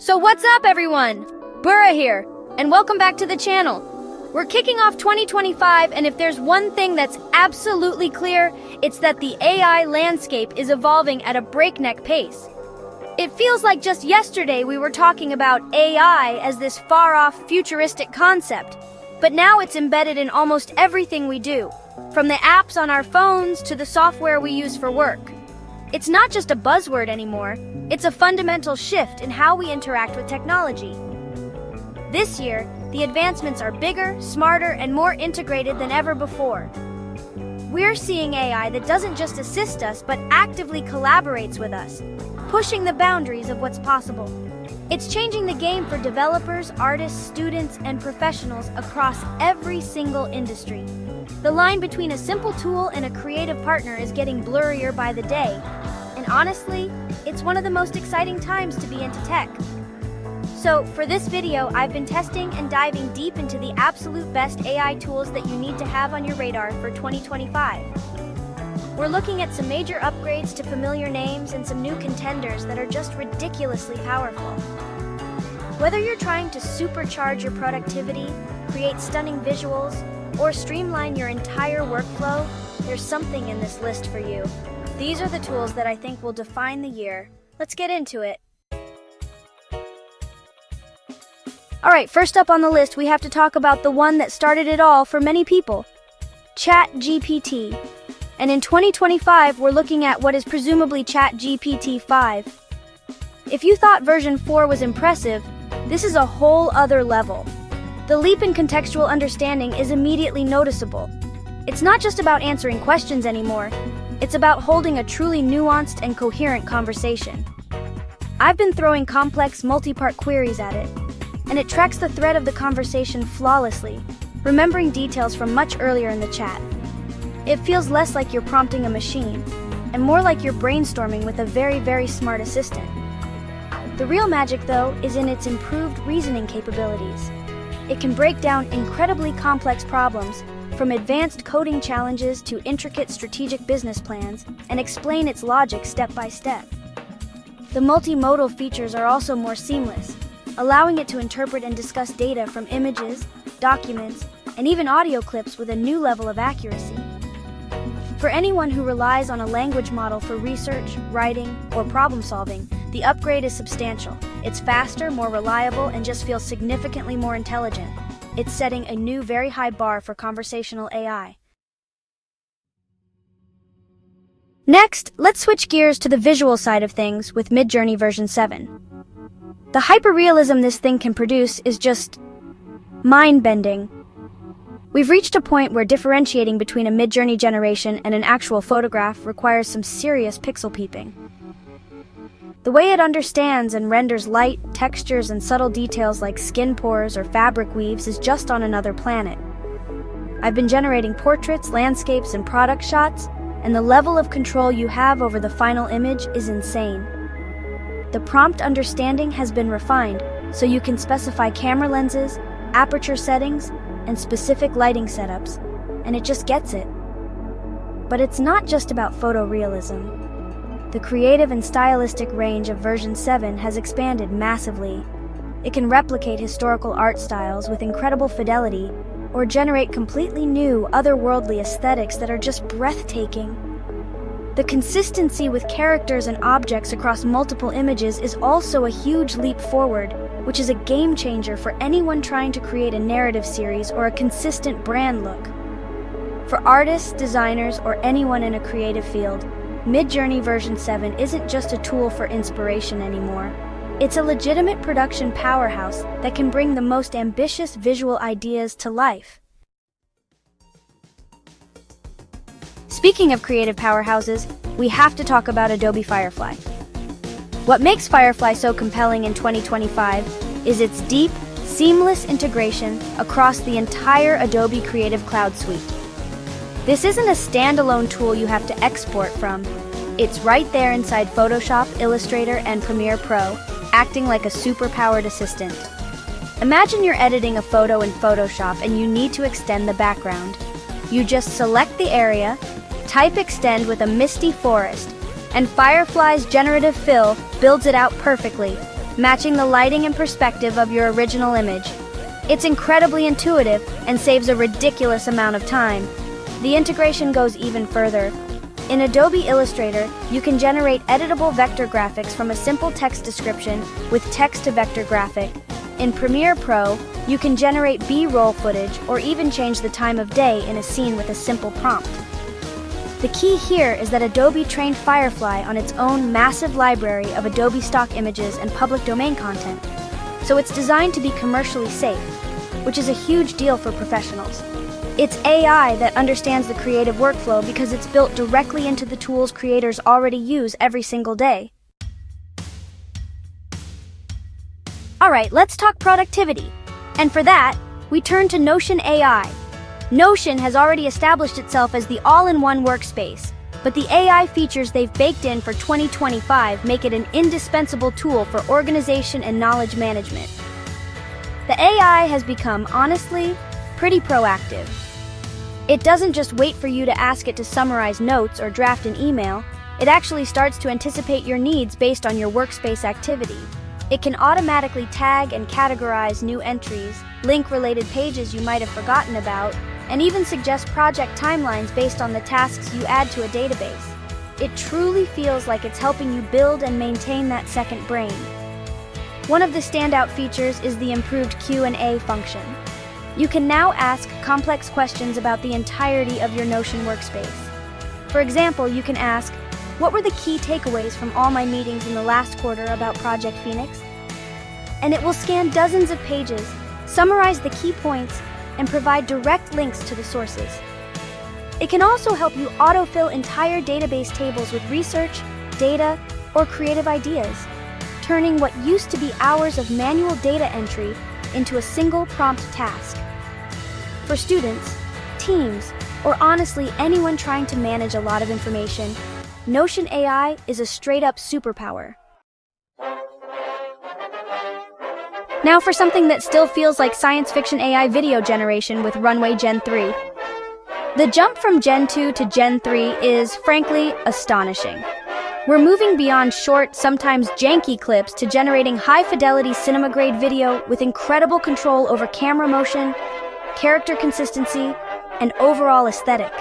So what's up, everyone? Burra here, and welcome back to the channel. We're kicking off 2025, and if there's one thing that's absolutely clear, it's that the AI landscape is evolving at a breakneck pace. It feels like just yesterday we were talking about AI as this far-off, futuristic concept, but now it's embedded in almost everything we do, from the apps on our phones to the software we use for work. It's not just a buzzword anymore, it's a fundamental shift in how we interact with technology. This year, the advancements are bigger, smarter, and more integrated than ever before. We're seeing AI that doesn't just assist us, but actively collaborates with us, pushing the boundaries of what's possible. It's changing the game for developers, artists, students, and professionals across every single industry. The line between a simple tool and a creative partner is getting blurrier by the day. And honestly, it's one of the most exciting times to be into tech. So, for this video, I've been testing and diving deep into the absolute best AI tools that you need to have on your radar for 2025. We're looking at some major upgrades to familiar names and some new contenders that are just ridiculously powerful. Whether you're trying to supercharge your productivity, create stunning visuals, or streamline your entire workflow, there's something in this list for you. These are the tools that I think will define the year. Let's get into it. Alright, first up on the list, we have to talk about the one that started it all for many people, ChatGPT. And in 2025, we're looking at what is presumably ChatGPT 5. If you thought version 4 was impressive, this is a whole other level. The leap in contextual understanding is immediately noticeable. It's not just about answering questions anymore, it's about holding a truly nuanced and coherent conversation. I've been throwing complex, multi-part queries at it, and it tracks the thread of the conversation flawlessly, remembering details from much earlier in the chat. It feels less like you're prompting a machine, and more like you're brainstorming with a very, very smart assistant. The real magic, though, is in its improved reasoning capabilities. It can break down incredibly complex problems, from advanced coding challenges to intricate strategic business plans, and explain its logic step by step. The multimodal features are also more seamless, allowing it to interpret and discuss data from images, documents, and even audio clips with a new level of accuracy. For anyone who relies on a language model for research, writing, or problem solving, the upgrade is substantial. It's faster, more reliable, and just feels significantly more intelligent. It's setting a new, very high bar for conversational AI. Next, let's switch gears to the visual side of things with Midjourney version 7. The hyperrealism this thing can produce is just mind-bending. We've reached a point where differentiating between a Midjourney generation and an actual photograph requires some serious pixel peeping. The way it understands and renders light, textures, and subtle details like skin pores or fabric weaves is just on another planet. I've been generating portraits, landscapes, and product shots, and the level of control you have over the final image is insane. The prompt understanding has been refined, so you can specify camera lenses, aperture settings, and specific lighting setups, and it just gets it. But it's not just about photorealism. The creative and stylistic range of version 7 has expanded massively. It can replicate historical art styles with incredible fidelity, or generate completely new, otherworldly aesthetics that are just breathtaking. The consistency with characters and objects across multiple images is also a huge leap forward, which is a game changer for anyone trying to create a narrative series or a consistent brand look. For artists, designers, or anyone in a creative field, Midjourney version 7 isn't just a tool for inspiration anymore. It's a legitimate production powerhouse that can bring the most ambitious visual ideas to life. Speaking of creative powerhouses, we have to talk about Adobe Firefly. What makes Firefly so compelling in 2025 is its deep, seamless integration across the entire Adobe Creative Cloud suite. This isn't a standalone tool you have to export from. It's right there inside Photoshop, Illustrator, and Premiere Pro, acting like a super-powered assistant. Imagine you're editing a photo in Photoshop and you need to extend the background. You just select the area, type extend with a misty forest, and Firefly's generative fill builds it out perfectly. matching the lighting and perspective of your original image. It's incredibly intuitive and saves a ridiculous amount of time. The integration goes even further. In Adobe Illustrator, you can generate editable vector graphics from a simple text description with text-to-vector graphic. In Premiere Pro, you can generate B-roll footage or even change the time of day in a scene with a simple prompt. The key here is that Adobe trained Firefly on its own massive library of Adobe stock images and public domain content, so it's designed to be commercially safe, which is a huge deal for professionals. It's AI that understands the creative workflow because it's built directly into the tools creators already use every single day. Alright, let's talk productivity. And for that, we turn to Notion AI. Notion has already established itself as the all-in-one workspace, but the AI features they've baked in for 2025 make it an indispensable tool for organization and knowledge management. The AI has become, honestly, pretty proactive. It doesn't just wait for you to ask it to summarize notes or draft an email, it actually starts to anticipate your needs based on your workspace activity. It can automatically tag and categorize new entries, link related pages you might have forgotten about, and even suggest project timelines based on the tasks you add to a database. It truly feels like it's helping you build and maintain that second brain. One of the standout features is the improved Q&A function. You can now ask complex questions about the entirety of your Notion workspace. For example, you can ask, what were the key takeaways from all my meetings in the last quarter about Project Phoenix? And it will scan dozens of pages, summarize the key points, and provide direct links to the sources. It can also help you autofill entire database tables with research, data, or creative ideas, turning what used to be hours of manual data entry into a single prompt task. For students, teams, or honestly anyone trying to manage a lot of information, Notion AI is a straight-up superpower. Now for something that still feels like science fiction AI video generation with Runway Gen 3. The jump from Gen 2 to Gen 3 is, frankly, astonishing. We're moving beyond short, sometimes janky clips to generating high-fidelity cinema-grade video with incredible control over camera motion, character consistency, and overall aesthetic.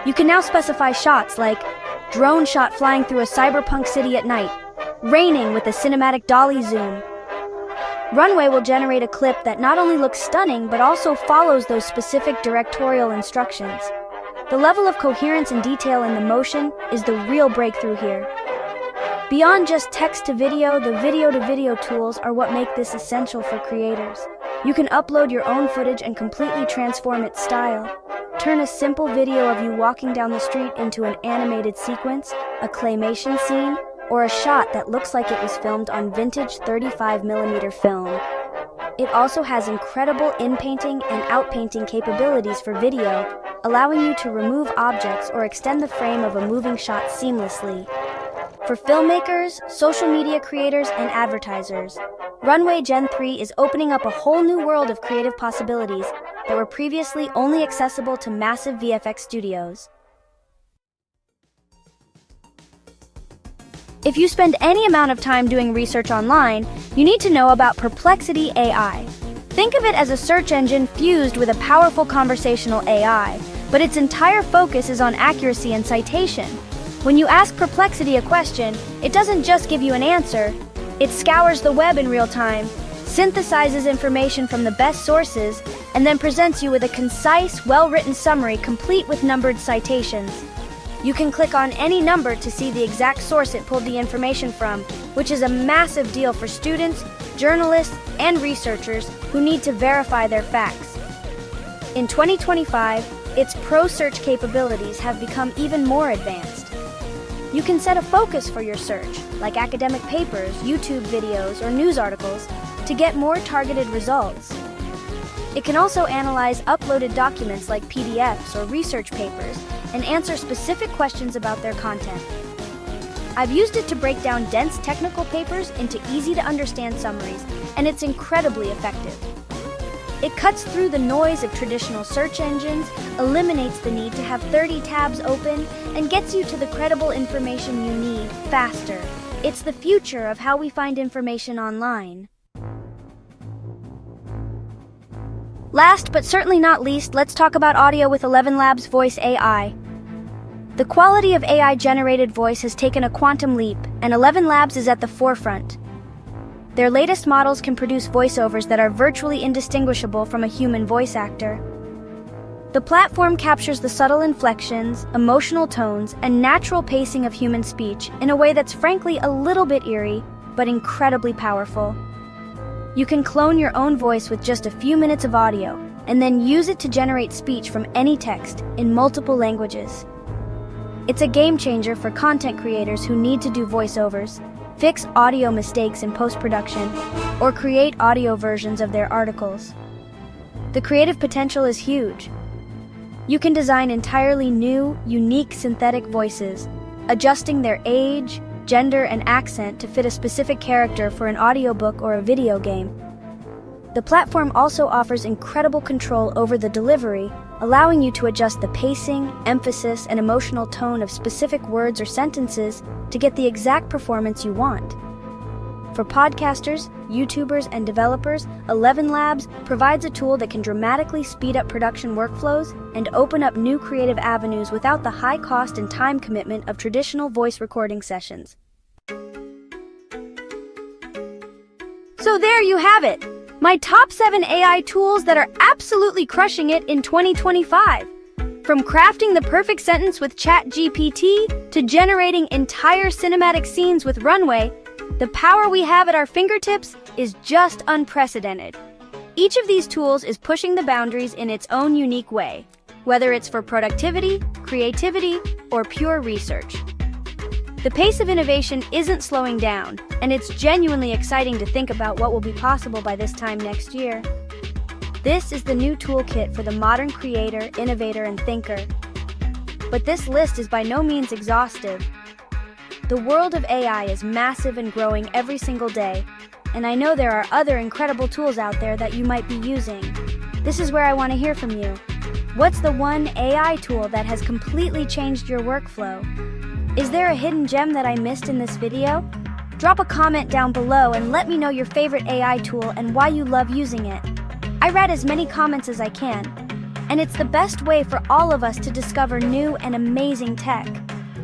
You can now specify shots like drone shot flying through a cyberpunk city at night, raining with a cinematic dolly zoom. Runway will generate a clip that not only looks stunning but also follows those specific directorial instructions. The level of coherence and detail in the motion is the real breakthrough here. Beyond just text-to-video, the video-to-video tools are what make this essential for creators. You can upload your own footage and completely transform its style. Turn a simple video of you walking down the street into an animated sequence, a claymation scene, or a shot that looks like it was filmed on vintage 35mm film. It also has incredible in-painting and out-painting capabilities for video, allowing you to remove objects or extend the frame of a moving shot seamlessly. For filmmakers, social media creators, and advertisers, Runway Gen 3 is opening up a whole new world of creative possibilities that were previously only accessible to massive VFX studios. If you spend any amount of time doing research online, you need to know about Perplexity AI. Think of it as a search engine fused with a powerful conversational AI, but its entire focus is on accuracy and citation. When you ask Perplexity a question, it doesn't just give you an answer, it scours the web in real time, synthesizes information from the best sources, and then presents you with a concise, well-written summary complete with numbered citations. You can click on any number to see the exact source it pulled the information from, which is a massive deal for students, journalists, and researchers who need to verify their facts. In 2025, its pro search capabilities have become even more advanced. You can set a focus for your search, like academic papers, YouTube videos, or news articles, to get more targeted results. It can also analyze uploaded documents like PDFs or research papers and answer specific questions about their content. I've used it to break down dense technical papers into easy-to-understand summaries, and it's incredibly effective. It cuts through the noise of traditional search engines, eliminates the need to have 30 tabs open, and gets you to the credible information you need faster. It's the future of how we find information online. Last but certainly not least, let's talk about audio with ElevenLabs Voice AI. The quality of AI-generated voice has taken a quantum leap, and ElevenLabs is at the forefront. Their latest models can produce voiceovers that are virtually indistinguishable from a human voice actor. The platform captures the subtle inflections, emotional tones, and natural pacing of human speech in a way that's frankly a little bit eerie, but incredibly powerful. You can clone your own voice with just a few minutes of audio, and then use it to generate speech from any text in multiple languages. It's a game changer for content creators who need to do voiceovers, fix audio mistakes in post-production, or create audio versions of their articles. The creative potential is huge. You can design entirely new, unique synthetic voices, adjusting their age, gender, and accent to fit a specific character for an audiobook or a video game. The platform also offers incredible control over the delivery, allowing you to adjust the pacing, emphasis, and emotional tone of specific words or sentences to get the exact performance you want. For podcasters, YouTubers, and developers, ElevenLabs provides a tool that can dramatically speed up production workflows and open up new creative avenues without the high cost and time commitment of traditional voice recording sessions. So there you have it! My top 7 AI tools that are absolutely crushing it in 2025. From crafting the perfect sentence with ChatGPT to generating entire cinematic scenes with Runway, the power we have at our fingertips is just unprecedented. Each of these tools is pushing the boundaries in its own unique way, whether it's for productivity, creativity, or pure research. The pace of innovation isn't slowing down, and it's genuinely exciting to think about what will be possible by this time next year. This is the new toolkit for the modern creator, innovator, and thinker. But this list is by no means exhaustive. The world of AI is massive and growing every single day, and I know there are other incredible tools out there that you might be using. This is where I want to hear from you. What's the one AI tool that has completely changed your workflow? Is there a hidden gem that I missed in this video? Drop a comment down below and let me know your favorite AI tool and why you love using it. I read as many comments as I can, and it's the best way for all of us to discover new and amazing tech.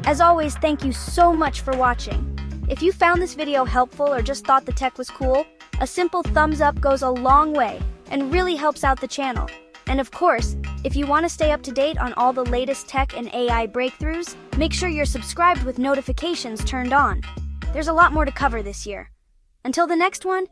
As always, thank you so much for watching. If you found this video helpful or just thought the tech was cool, a simple thumbs up goes a long way and really helps out the channel. And of course, if you want to stay up to date on all the latest tech and AI breakthroughs, make sure you're subscribed with notifications turned on. There's a lot more to cover this year. Until the next one,